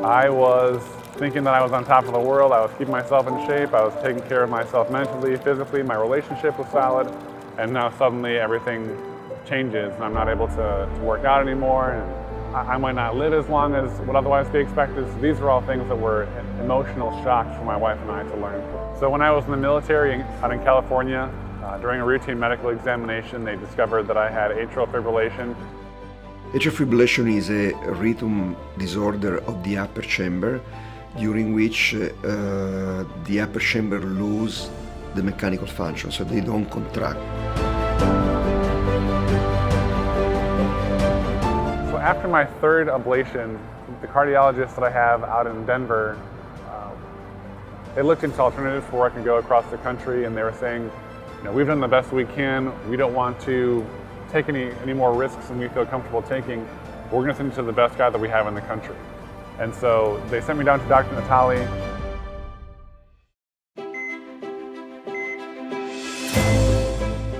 I was thinking that I was on top of the world. I was keeping myself in shape. I was taking care of myself mentally, physically. My relationship was solid. And now suddenly everything changes and I'm not able to work out anymore. And I might not live as long as would otherwise be expected. So these are all things that were emotional shocks for my wife and I to learn. So when I was in the military out in California, during a routine medical examination, they discovered that I had atrial fibrillation. Atrial fibrillation is a rhythm disorder of the upper chamber during which the upper chamber lose the mechanical function, so they don't contract. So after my third ablation, the cardiologist that I have out in Denver, they looked into alternatives for where I can go across the country, and they were saying, we've done the best we can. We don't want to take any more risks than we feel comfortable taking. We're going to send you to the best guy that we have in the country. And so they sent me down to Dr. Natali.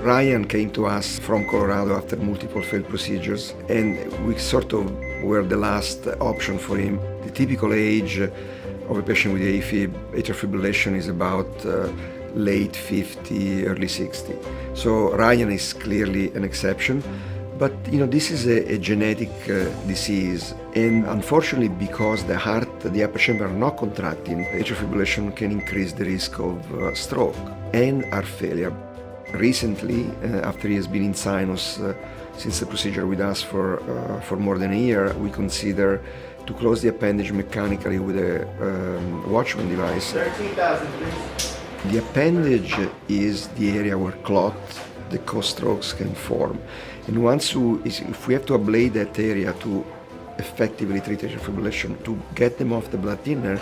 Ryan came to us from Colorado after multiple failed procedures, and we sort of were the last option for him. The typical age of a patient with AFib, atrial fibrillation, is about late 50, early 60. So Ryan is clearly an exception, but this is a genetic disease, and unfortunately, because the heart, the upper chamber are not contracting, atrial fibrillation can increase the risk of stroke and heart failure. Recently, after he has been in sinus since the procedure with us for more than a year, we consider to close the appendage mechanically with a Watchman device. 13,000, please. The appendage is the area where clot, the cause strokes, can form. And if we have to ablate that area to effectively treat atrial fibrillation, to get them off the blood thinner,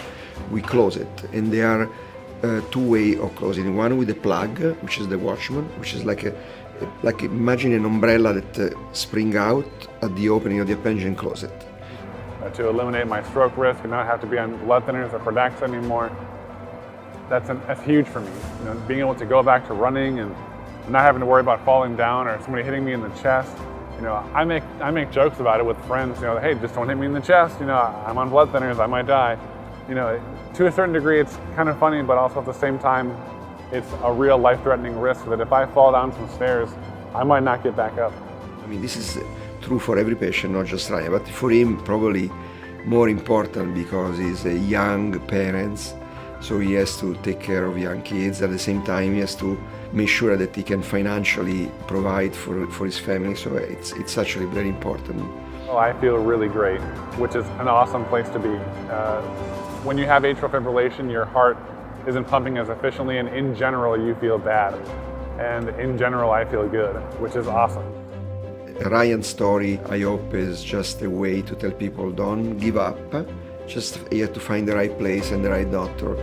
we close it. And there are two ways of closing. One with a plug, which is the Watchman, which is like imagine an umbrella that spring out at the opening of the appendage and close it. To eliminate my stroke risk and not have to be on blood thinners or Pradaxa anymore. That's huge for me. Being able to go back to running and not having to worry about falling down or somebody hitting me in the chest. I make jokes about it with friends. Hey, just don't hit me in the chest. I'm on blood thinners. I might die. To a certain degree, it's kind of funny, but also at the same time, it's a real life-threatening risk that if I fall down some stairs, I might not get back up. I mean, this is true for every patient, not just Ryan, but for him, probably more important because he's a young parent. So he has to take care of young kids. At the same time, he has to make sure that he can financially provide for his family. So it's actually very important. Well, I feel really great, which is an awesome place to be. When you have atrial fibrillation, your heart isn't pumping as efficiently, and in general, you feel bad. And in general, I feel good, which is awesome. Ryan's story, I hope, is just a way to tell people don't give up. Just you have to find the right place and the right doctor.